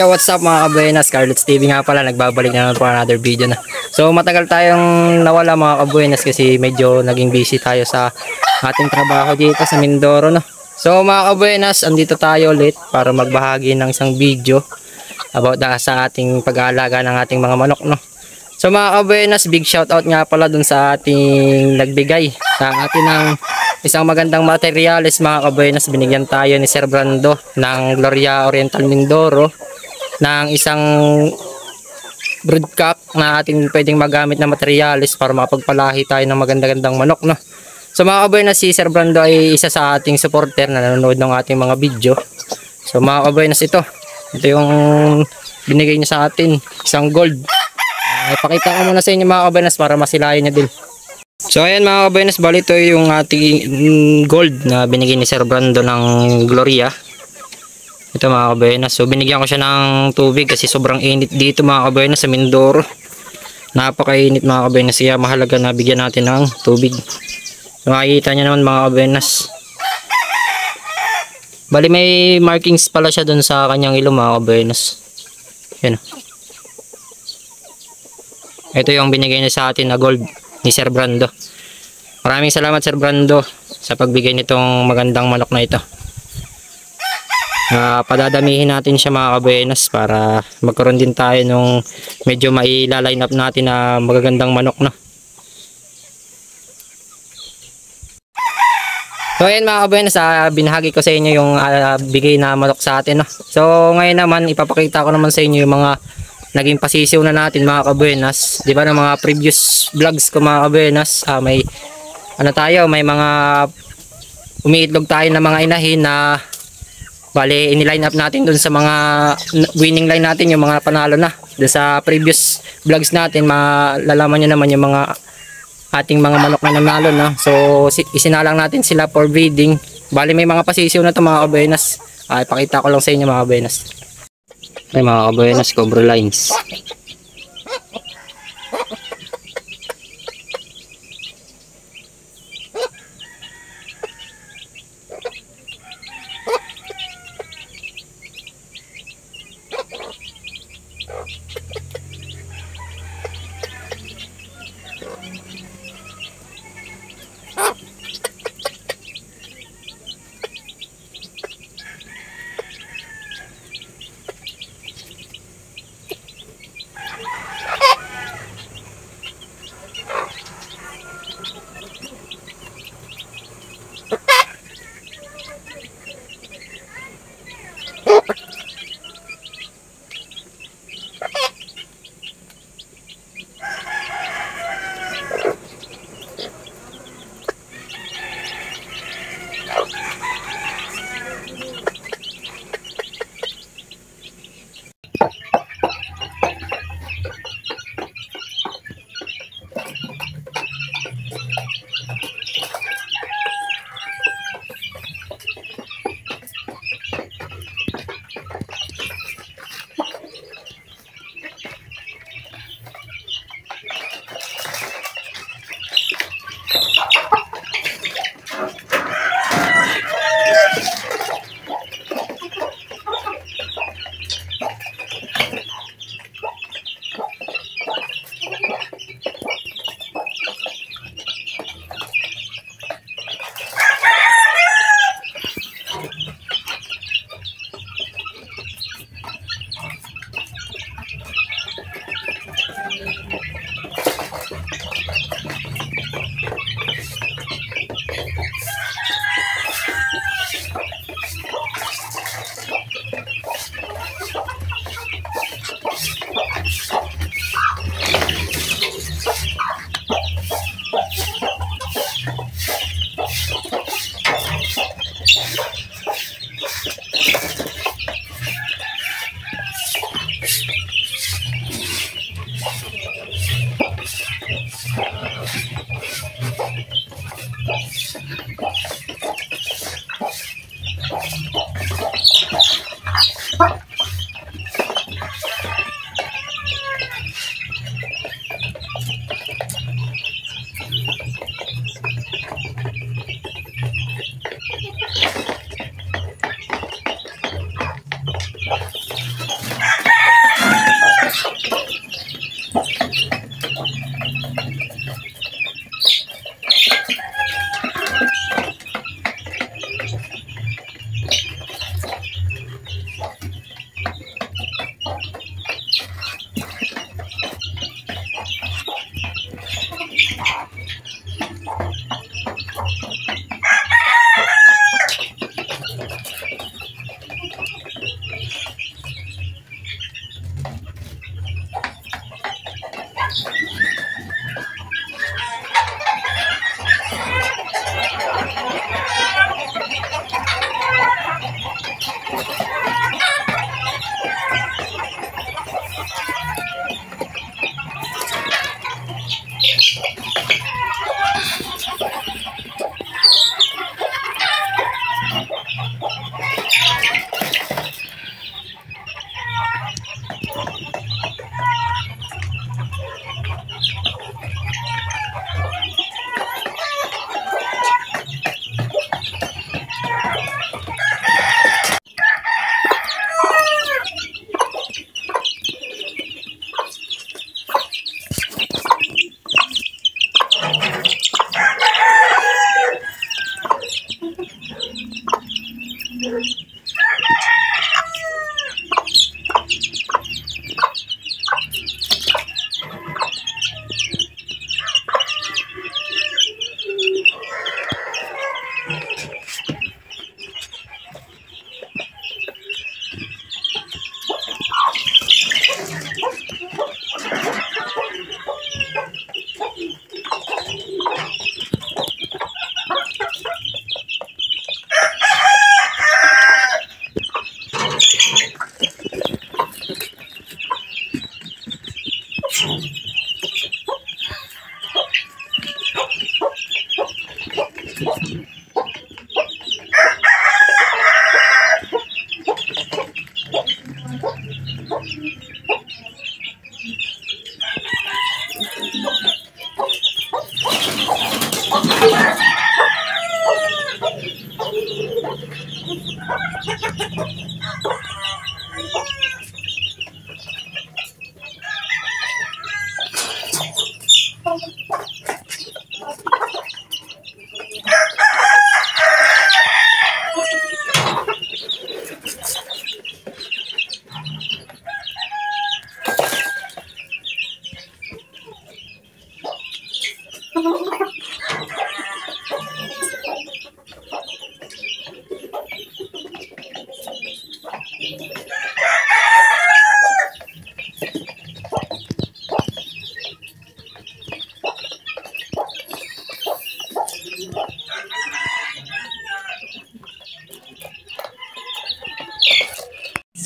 Yo, what's up mga kabuenas? Carlots TV nga pala, nagbabalik na naman for another video na. So matagal tayong nawala mga kabuenas kasi medyo naging busy tayo sa ating trabaho dito sa Mindoro, no. So mga kabuenas, andito tayo ulit para magbahagi ng isang video about sa ating pag-aalaga ng ating mga manok, no. So mga kabuenas, big shout out nga pala dun sa ating nagbigay sa atin ng isang magandang materials mga kabuenas. Binigyan tayo ni Sir Brando ng Gloria Oriental Mindoro ng isang broodcock na ating pwedeng magamit na materials para makapagpalahi tayo ng maganda-gandang manok, no. So mga kabuenas, si Sir Brando ay isa sa ating supporter na nanonood ng ating mga video. So mga kabuenas, ito yung binigay niya sa atin, isang gold. Ipakita ko muna sa inyo mga kabuenas para masilayan niya din. So ayan mga kabuenas, bali ito yung ating gold na binigay ni Sir Brando ng Gloria. Ito mga kabuenas, so binigyan ko siya ng tubig kasi sobrang init dito mga kabuenas sa Mindoro. Napakainit mga kabuenas, kaya mahalaga na bigyan natin ng tubig. So makikita nyo naman mga kabuenas, bali may markings pala siya dun sa kanyang ilong mga kabuenas. Yan. Ito yung binigay niya sa atin na gold ni Sir Brando. Maraming salamat Sir Brando sa pagbigay nitong magandang manok na ito. Padadamihin natin siya mga kabuenas para magkaroon din tayo nung medyo maila-line up natin na magagandang manok, no. So ayan mga kabuenas, binahagi ko sa inyo yung bigay na manok sa atin, no. So ngayon naman ipapakita ko naman sa inyo yung mga naging pasisiw na natin mga kabuenas. Di ba ng mga previous vlogs ko mga kabuenas, may may mga umiitlog tayo na mga inahin na bali ini-line up natin dun sa mga winning line natin, yung mga panalo na. Dun sa previous vlogs natin, malalaman nyo naman yung mga ating mga manok na nanalo, no? So isinalang natin sila for breeding. Bali may mga pasisiw na to mga kabuenas. Ipakita ko lang sa inyo mga kabuenas. Ay mga kabuenas, Cobra lines.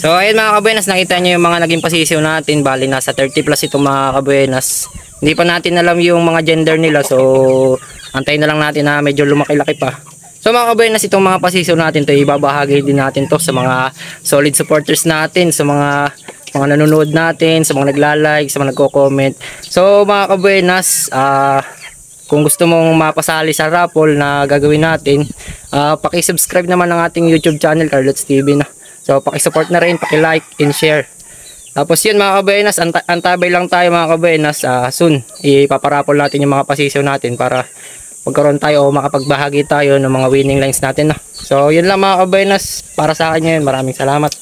So ayun mga kabuenas, nakita nyo yung mga naging pasisiw natin. Bali nasa 30 plus itong mga kabuenas. Hindi pa natin alam yung mga gender nila, so antayin na lang natin na medyo lumaki-laki pa. So mga kabuenas, itong mga pasisiw natin to, ibabahagi din natin to sa mga solid supporters natin, sa mga nanonood natin, sa mga nagla-like, sa mga nagko-comment. So mga kabuenas, kung gusto mong mapasali sa raffle na gagawin natin, paki-subscribe naman ng ating YouTube channel, Carlots TV na. So paki-support na rin, paki-like and share. Tapos yun mga kabuenas, antabay lang tayo mga kabuenas. Soon ipaparapol natin yung mga pasisiw natin para magkaroon tayo o makapagbahagi tayo ng mga winning lines natin. So yun lang mga kabuenas, para sa akin yun. Maraming salamat.